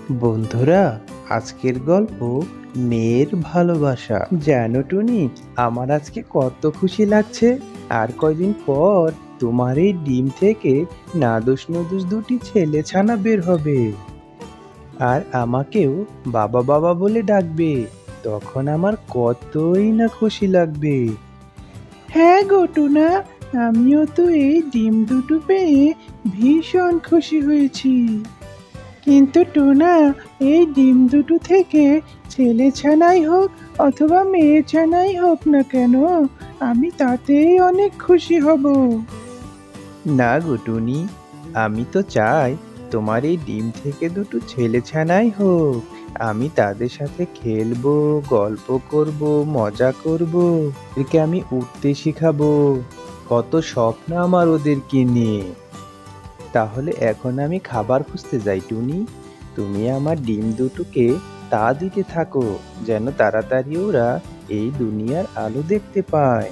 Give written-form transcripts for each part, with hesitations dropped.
বন্ধুরা, আজকের গল্প মেয়ের ভালোবাসা। জানো টুনি, আমার আজকে কত খুশি লাগছে। আর কয়দিন পর তোমার এই ডিম থেকে নাদুস নুদুস দুটি ছেলে ছানা বের হবে, আর আমাকেও বাবা বাবা বলে ডাকবে। তখন আমার কতই না খুশি লাগবে। হ্যাঁ গো টুনা, আমিও তো এই ডিম দুটো পেয়ে ভীষণ খুশি হয়েছি। কিন্তু টোনা, এই ডিম দুটো থেকে ছেলে ছানাই হোক অথবা মেয়ে ছানাই হোক না কেন, আমি তাতেই অনেক খুশি হব। না গো টুনি, আমি তো চাই তোমার এই ডিম থেকে দুটো ছেলে ছানাই হোক। আমি তাদের সাথে খেলবো, গল্প করব, মজা করব, ওদেরকে আমি উঠতে শিখাবো। কত স্বপ্ন আমার ওদেরকে নিয়ে। তাহলে এখন আমি খাবার খুঁজতে যাই টুনি। তুমি আমার ডিম দুটোকে তা দিতে থাকো, যেন তাড়াতাড়ি ওরা এই দুনিয়ার আলো দেখতে পায়।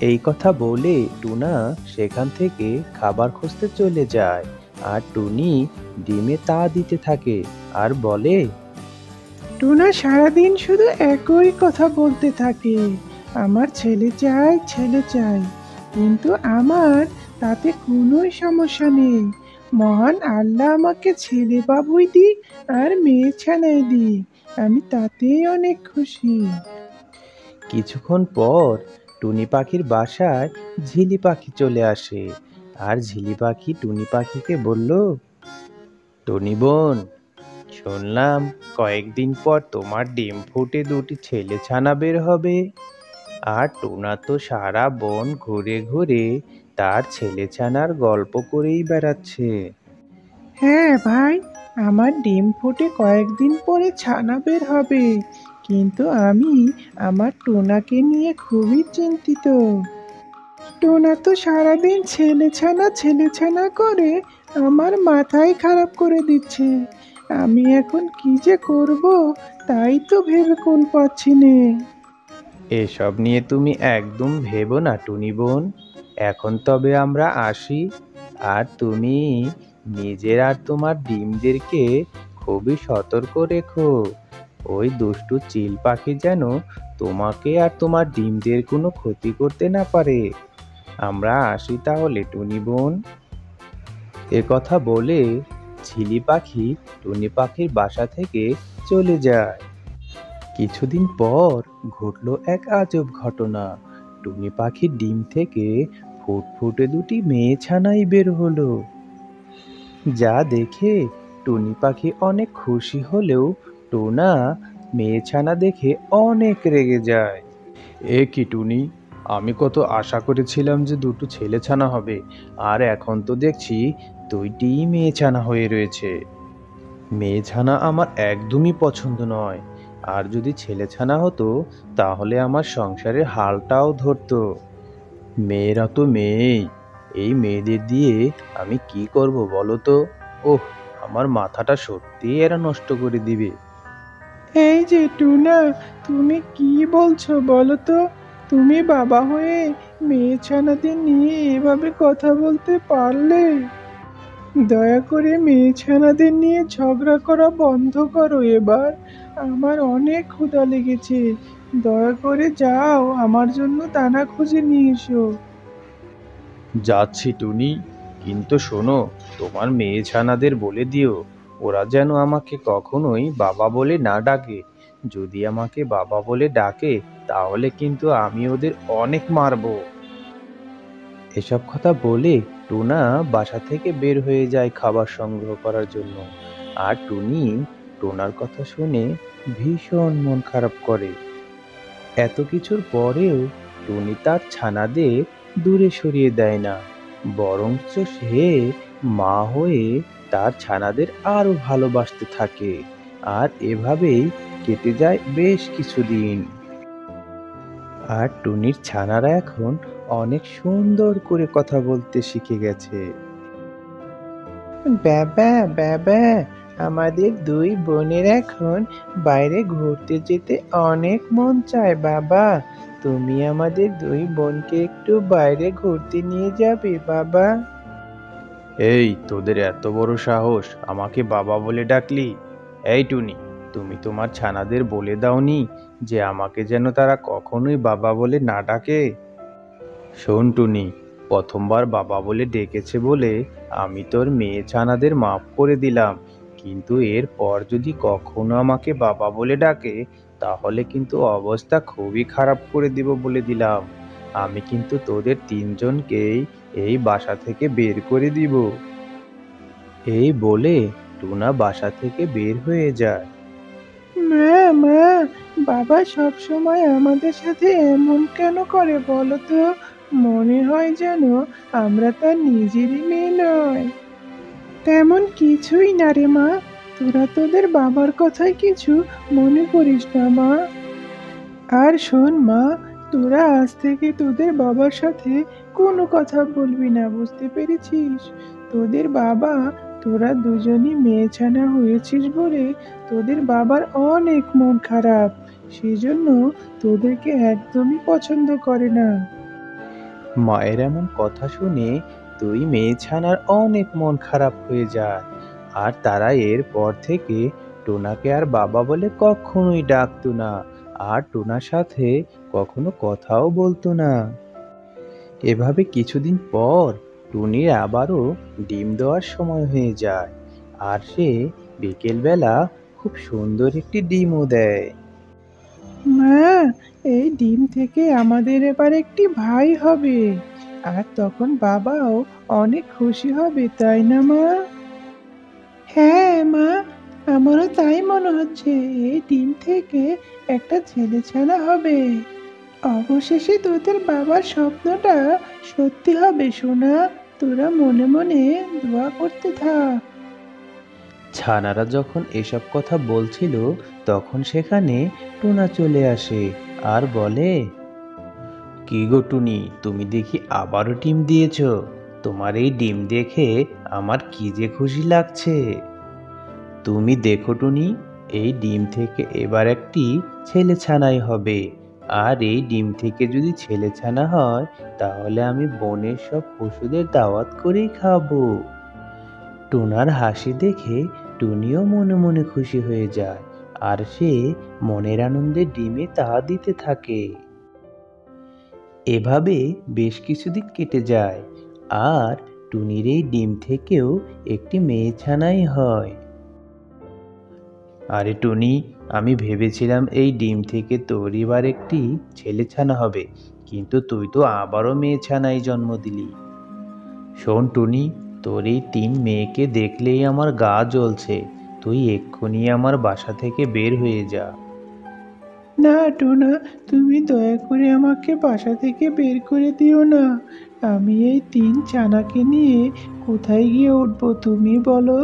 এই কথা বলে টুনা সেখান থেকে খাবার খুঁজতে চলে যায়। আর টুনি ডিমে তা দিতে থাকে আর বলে, টুনা সারাদিন শুধু একই কথা বলতে থাকে, আমার ছেলে চাই, ছেলে চাই। কিন্তু আমার তাতে কোনোই সমস্যা নেই। মহান আল্লাহ আমাকে ছেলে বাবুই দিক আর মেয়ে ছানাই দিক, আমি তাতেই অনেক খুশি। কিছুক্ষণ পর টুনি পাখির বাসায় ঝিলি পাখি চলে আসে। আর ঝিলি পাখি টুনি পাখিকে বলল, টুনি বোন, শুনলাম কয়েকদিন পর তোমার ডিম ফুটে দুটি ছেলে ছানা বের হবে। আর টোনা তো সারা বন ঘুরে ঘুরে তার ছেলে ছানার গল্প করেই বেড়াচ্ছে। হ্যাঁ ভাই, আমার ডিম ফুটে কয়েকদিন পরে ছানা বের হবে, কিন্তু আমি আমার টোনাকে নিয়ে খুবই চিন্তিত। টোনা তো সারাদিন ছেলে ছানা করে আমার মাথাই খারাপ করে দিচ্ছে। আমি এখন কি যে করব, তাই তো ভেবে কোন পাচ্ছি নে। এসব নিয়ে তুমি একদম ভেবো না টুনি বোন। এখন তবে আমরা আসি। আর তুমি নিজের আর তোমার ডিমদেরকে খুবই সতর্ক রেখো। ওই দুষ্টু চিল পাখি যেন তোমাকে আর তোমার ডিমদের কোনো ক্ষতি করতে না পারে। আমরা আসি তাহলে টুনি বোন। এ কথা বলে ঝিলি পাখি টুনি পাখির বাসা থেকে চলে যায়। কিছুদিন পর ঘটল এক আজব ঘটনা। টুনি পাখির ডিম থেকে ফুটফুটে দুটি মেয়ে ছানাই বের হলো। যা দেখে টুনি পাখি অনেক খুশি হলেও টোনা মেয়ে ছানা দেখে অনেক রেগে যায়। এ কি টুনি, আমি কত আশা করেছিলাম যে দুটো ছেলে ছানা হবে, আর এখন তো দেখছি দুইটি মেয়ে ছানা হয়ে রয়েছে। মেয়ে ছানা আমার একদমই পছন্দ নয়। আর যদি ছেলে ছানা হতো তাহলে আমার সংসারের হালটাও ধরতো। মেয়েরা তো মেয়েই, এই মেয়েদের দিয়ে আমি কি করব বলো তো। ওহ, আমার মাথাটা সত্যি এরা নষ্ট করে দিবে। এই যে টুনা, তুমি কি বলছো বলো তো? তুমি বাবা হয়ে মেয়ে ছানাদের নিয়ে এভাবে কথা বলতে পারলে? দয়া করে মেয়ে ছানাদের নিয়ে ঝগড়া করা বন্ধ করো এবার। আমার অনেক ক্ষুধা লেগেছে। দয়া করে যাও, আমার জন্য দানা খুঁজে নিয়ে এসো। যাচ্ছি টুনি, কিন্তু শোনো, তোমার মেয়ে ছানাদের বলে দিও ওরা যেন আমাকে কখনোই বাবা বলে না ডাকে। যদি আমাকে বাবা বলে ডাকে তাহলে কিন্তু আমি ওদের অনেক মারবো। এসব কথা বলে টুনা বাসা থেকে বের হয়ে যায় খাবার সংগ্রহ করার জন্য। আর টুনি টোনার কথা শুনে ভীষণ মন খারাপ করে। এত কিছুর পরেও টুনি তার ছানাদের দূরে সরিয়ে দেয় না, বরঞ্চ সে মা হয়ে তার ছানাদের আরো ভালোবাসতে থাকে। আর এভাবেই কেটে যায় বেশ কিছুদিন। আর টুনির ছানারা এখন অনেক সুন্দর করে কথা বলতে শিখে গেছে। বাবা বাবা, আমাদের দুই বোনের এখন বাইরে ঘুরতে যেতে অনেক মন চায় বাবা। তুমি আমাদের দুই বোনকে একটু বাইরে ঘুরতে নিয়ে যাবে বাবা? এই তোদের এত বড় সাহস আমাকে বাবা বলে ডাকলি? এই টুনি, তুমি তোমার ছানাদের বলে দাওনি যে আমাকে যেন তারা কখনোই বাবা বলে না ডাকে? শোন টুনি, প্রথমবার বাবা বলে ডেকেছে বলে আমি তোর মেয়ে ছানাদের মাফ করে দিলাম, কিন্তু এরপর যদি কখনো আমাকে বাবা বলে ডাকে তাহলে কিন্তু অবস্থা খুবই খারাপ করে দিব বলে দিলাম। আমি কিন্তু তোদের তিনজনকেই এই বাসা থেকে বের করে দিব। এই বলে টুনা বাসা থেকে বের হয়ে যায়। মা মা, বাবা সব সময় আমাদের সাথে এমন কেন করে বলো তো? মনে হয় যেন আমরা তার নিজেরই মেয়ে নয়। তেমন কিছুই না রে মা, তোরা তোদের বাবার কথাই কিছু মনে করিস না মা। আর শোন মা, তোরা আজ থেকে তোদের বাবার সাথে কোনো কথা বলবি না, বুঝতে পেরেছিস? তোদের বাবা, তোরা দুজনই মেয়ে ছানা হয়েছিস বলে তোদের বাবার অনেক মন খারাপ, সেজন্য তোদেরকে একদমই পছন্দ করে না। মায়ের এমন কথা শুনে দুই মেয়ে ছানার অনেক মন খারাপ হয়ে যায়, আর তারা এরপর থেকে টোনাকে আর বাবা বলে কখনোই ডাকতো না, আর টোনার সাথে কখনো কথাও বলতো না। এভাবে কিছুদিন পর টুনির আবারও ডিম দেওয়ার সময় হয়ে যায়, আর সে বিকেলবেলা খুব সুন্দর একটি ডিমও দেয়। মা, এই ডিম থেকে আমাদের এবার একটি ভাই হবে, আর তখন বাবাও অনেক খুশি হবে, তাই না মা? হ্যাঁ মা, আমারও তাই মনে হচ্ছে। এই ডিম থেকে একটা ছেলে ছানা হবে। অবশেষে তোদের বাবার স্বপ্নটা সত্যি হবে সোনা। তোরা মনে মনে দোয়া করতে থাক। ছানারা যখন এসব কথা বলছিল তখন সেখানে টুনা চলে আসে আর বলে, কি গো টুনি, তুমি দেখি আবারও ডিম দিয়েছো। তোমার এই ডিম দেখে আমার কি যে খুশি লাগছে। তুমি দেখো টুনি, এই ডিম থেকে এবার একটি ছেলে ছানাই হবে। আর এই ডিম থেকে যদি ছেলে ছানা হয় তাহলে আমি বনের সব পশুদের দাওয়াত করেই খাবো। টুনার হাসি দেখে টুনিও মনে মনে খুশি হয়ে যায়, আর সে মনের আনন্দে ডিমে তা দিতে থাকে। এভাবে বেশ কিছুদিন কেটে যায়, আর টুনির এই ডিম থেকেও একটি মেয়ে ছানাই হয়। আরে টুনি, আমি ভেবেছিলাম এই ডিম থেকে তোর এবার একটি ছেলে ছানা হবে, কিন্তু তুই তো আবারও মেয়ে ছানাই জন্ম দিলি। শোন টুনি, তোর এই তিন মেয়েকে দেখলেই আমার গা জ্বলছে। তুই এক্ষুনি আমার বাসা থেকে বের হয়ে যা। না টোনা, তুমি দয়া করে আমাকে বাসা থেকে বের করে দিও না। আমি এই তিন ছানাকে নিয়ে কোথায় গিয়ে উঠবো তুমি বলো?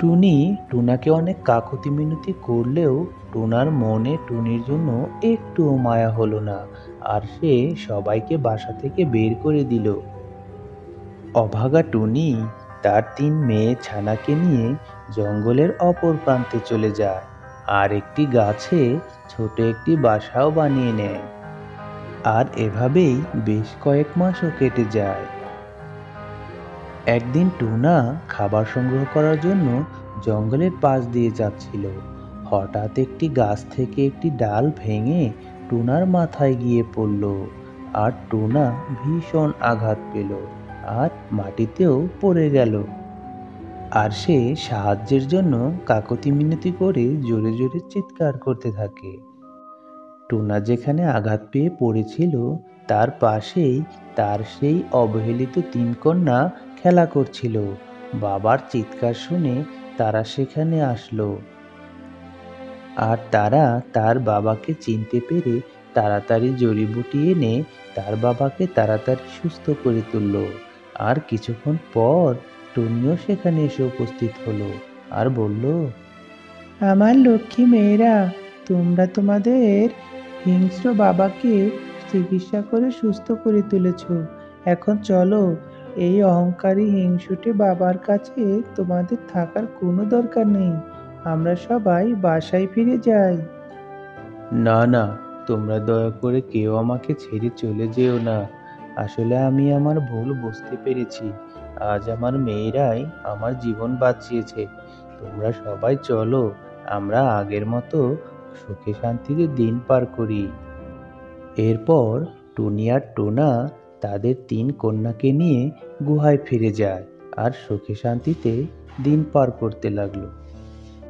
টুনি টুনাকে অনেক কাকুতি মিনতি করলেও টুনার মনে টুনির জন্য একটুও মায়া হলো না, আর সে সবাইকে বাসা থেকে বের করে দিল। অভাগা টুনি তার তিন মেয়ে ছানাকে নিয়ে জঙ্গলের অপর প্রান্তে চলে যায়, আর একটি গাছে ছোট একটি বাসাও বানিয়ে নেয়। আর এভাবেই বেশ কয়েক মাসও কেটে যায়। একদিন টুনা খাবার সংগ্রহ করার জন্য জঙ্গলের পাশ দিয়ে যাচ্ছিল। হঠাৎ একটি গাছ থেকে একটি ডাল ভেঙে টুনার মাথায় গিয়ে পড়ল, আর টুনা ভীষণ আঘাত পেল আর মাটিতেও পড়ে গেল। আর সে সাহায্যের জন্য কাকতি মিনতি করে জোরে জোরে চিৎকার করতে থাকে। টুনা যেখানে আঘাত পেয়ে পড়েছিল তার পাশেই তার সেই অবহেলিত তিন কন্যা খেলা করছিল। বাবার চিৎকার শুনে তারা সেখানে আসলো, আর তারা তার বাবাকে চিনতে পেরে তাড়াতাড়ি জড়িবুটি এনে তার বাবাকে তাড়াতাড়ি সুস্থ করে তুলল। আর কিছুক্ষণ পর টুনিও সেখানে এসে উপস্থিত হলো আর বলল, আমার লক্ষ্মী মেয়েরা, তোমরা তোমাদের হিংস্র বাবাকে চিকিৎসা করে সুস্থ করে তুলেছ। এখন চলো, এই অহংকারী হিংসুটে বাবার কাছে তোমাদের থাকার কোনো দরকার নেই। আমরা সবাই বাসায় ফিরে যাই। না না, তোমরা দয়া করে কেউ আমাকে ছেড়ে চলে যেও না। আসলে আমি আমার ভুল বুঝতে পেরেছি। আজ আমার মেয়েরাই আমার জীবন বাঁচিয়েছে। তোমরা সবাই চলো, আমরা আগের মতো সুখে শান্তিতে দিন পার করি। এরপর টুনি আর টোনা তাদের 3 কন্যাকে নিয়ে গুহায় ফিরে যায় আর সুখে শান্তিতে দিন পার করতে লাগলো।